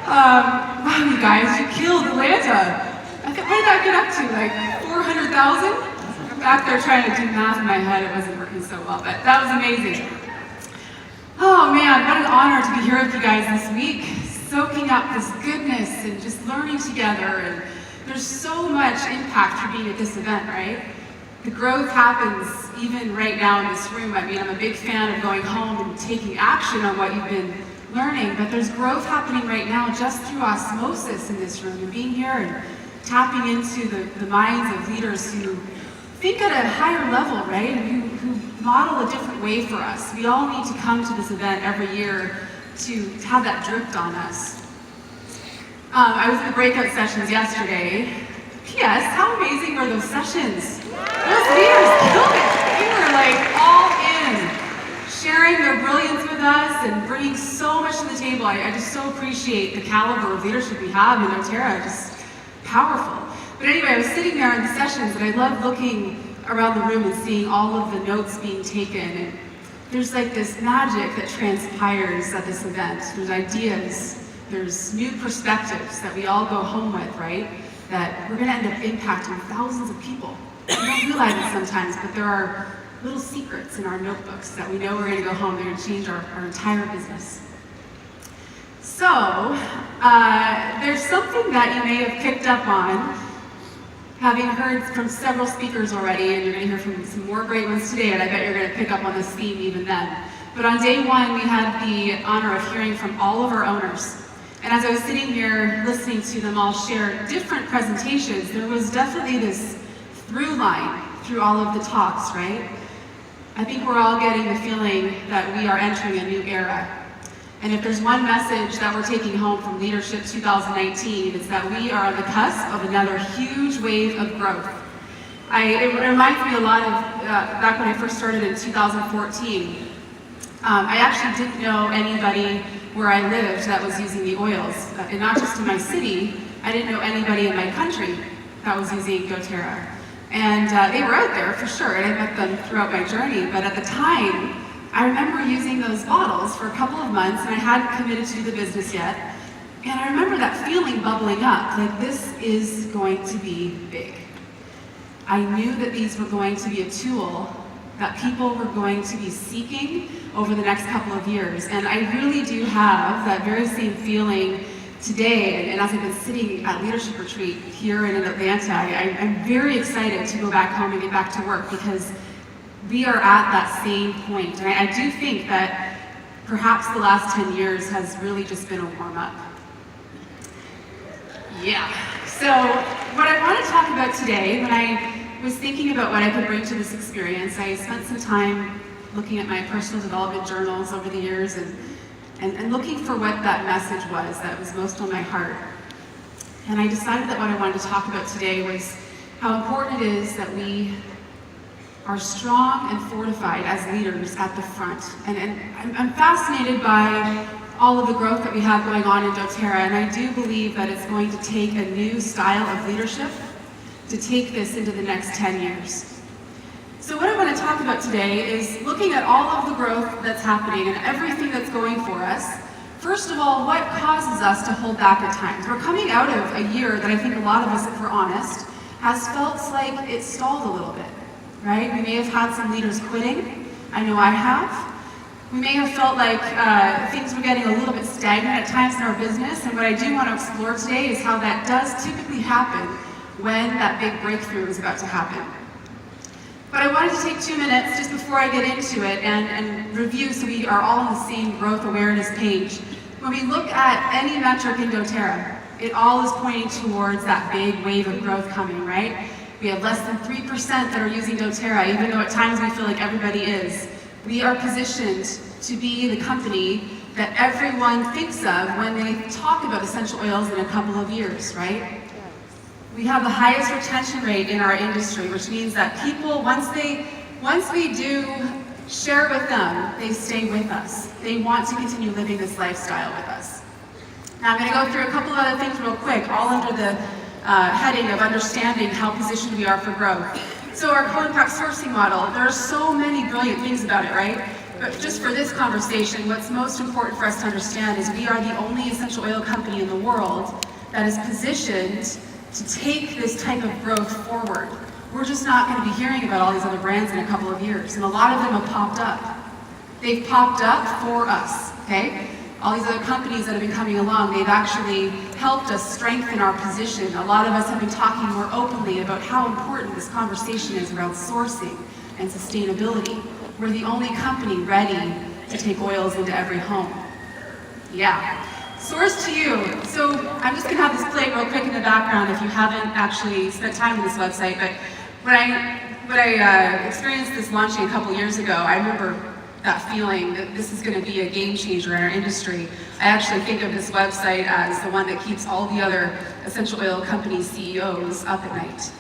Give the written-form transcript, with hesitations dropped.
Wow, you guys, you killed Atlanta. What did that get up to? Like 400,000? I'm back there trying to do math in my head. It wasn't working so well, but that was amazing. Oh man, what an honor to be here with you guys this week, soaking up this goodness and just learning together. And there's so much impact for being at this event, right? The growth happens even right now in this room. I mean, I'm a big fan of going home and taking action on what you've been learning, but there's growth happening right now just through osmosis in this room and being here and tapping into the minds of leaders who think at a higher level, right? And who model a different way for us. We all need to come to this event every year to have that dripped on us. I was in the breakout sessions yesterday. P.S. How amazing were those sessions? Those leaders killed it. They were like all in, sharing their brilliance with us and bringing so much to the table. I just so appreciate the caliber of leadership we have in doTERRA, just powerful. But anyway, I was sitting there in the sessions and I loved looking around the room and seeing all of the notes being taken. And there's like this magic that transpires at this event. There's ideas, there's new perspectives that we all go home with, right? That we're gonna end up impacting thousands of people. We don't realize it sometimes, but there are little secrets in our notebooks that we know we're gonna go home, they're gonna change our entire business. So, there's something that you may have picked up on, having heard from several speakers already, and you're gonna hear from some more great ones today, and I bet you're gonna pick up on this theme even then. But on day one, we had the honor of hearing from all of our owners. And as I was sitting here listening to them all share different presentations, there was definitely this through line through all of the talks, right? I think we're all getting the feeling that we are entering a new era. And if there's one message that we're taking home from Leadership 2019, it's that we are on the cusp of another huge wave of growth. It reminds me a lot of back when I first started in 2014. I actually didn't know anybody where I lived that was using the oils. And not just in my city, I didn't know anybody in my country that was using doTERRA. And they were out there for sure, and I met them throughout my journey. But at the time, I remember using those bottles for a couple of months, and I hadn't committed to the business yet. And I remember that feeling bubbling up, like this is going to be big. I knew that these were going to be a tool that people were going to be seeking over the next couple of years. And I really do have that very same feeling today, and as I've been sitting at Leadership Retreat here in Atlanta, I'm very excited to go back home and get back to work because we are at that same point. And I do think that perhaps the last 10 years has really just been a warm-up. Yeah, so what I want to talk about today, when I was thinking about what I could bring to this experience, I spent some time looking at my personal development journals over the years and looking for what that message was that was most on my heart. And I decided that what I wanted to talk about today was how important it is that we are strong and fortified as leaders at the front. And I'm fascinated by all of the growth that we have going on in doTERRA, and I do believe that it's going to take a new style of leadership to take this into the next 10 years. So what I want to talk about today is looking at all of the growth that's happening and everything that's going for us. First of all, what causes us to hold back at times? We're coming out of a year that I think a lot of us, if we're honest, has felt like it stalled a little bit, right? We may have had some leaders quitting. I know I have. We may have felt like things were getting a little bit stagnant at times in our business, and what I do want to explore today is how that does typically happen when that big breakthrough is about to happen. But I wanted to take 2 minutes just before I get into it and review so we are all on the same growth awareness page. When we look at any metric in doTERRA, it all is pointing towards that big wave of growth coming, right? We have less than 3% that are using doTERRA, even though at times we feel like everybody is. We are positioned to be the company that everyone thinks of when they talk about essential oils in a couple of years, right? We have the highest retention rate in our industry, which means that people, once we do share with them, they stay with us. They want to continue living this lifestyle with us. Now I'm going to go through a couple of other things real quick, all under the heading of understanding how positioned we are for growth. So our co-impact sourcing model, there are so many brilliant things about it, right? But just for this conversation, what's most important for us to understand is we are the only essential oil company in the world that is positioned to take this type of growth forward. We're just not going to be hearing about all these other brands in a couple of years, and a lot of them have popped up. They've popped up for us, okay? All these other companies that have been coming along, they've actually helped us strengthen our position. A lot of us have been talking more openly about how important this conversation is around sourcing and sustainability. We're the only company ready to take oils into every home. Yeah. Source to you. So I'm just gonna have this play real quick in the background if you haven't actually spent time on this website, but when I experienced this launching a couple years ago, I remember that feeling that this is gonna be a game changer in our industry. I actually think of this website as the one that keeps all the other essential oil company CEOs up at night.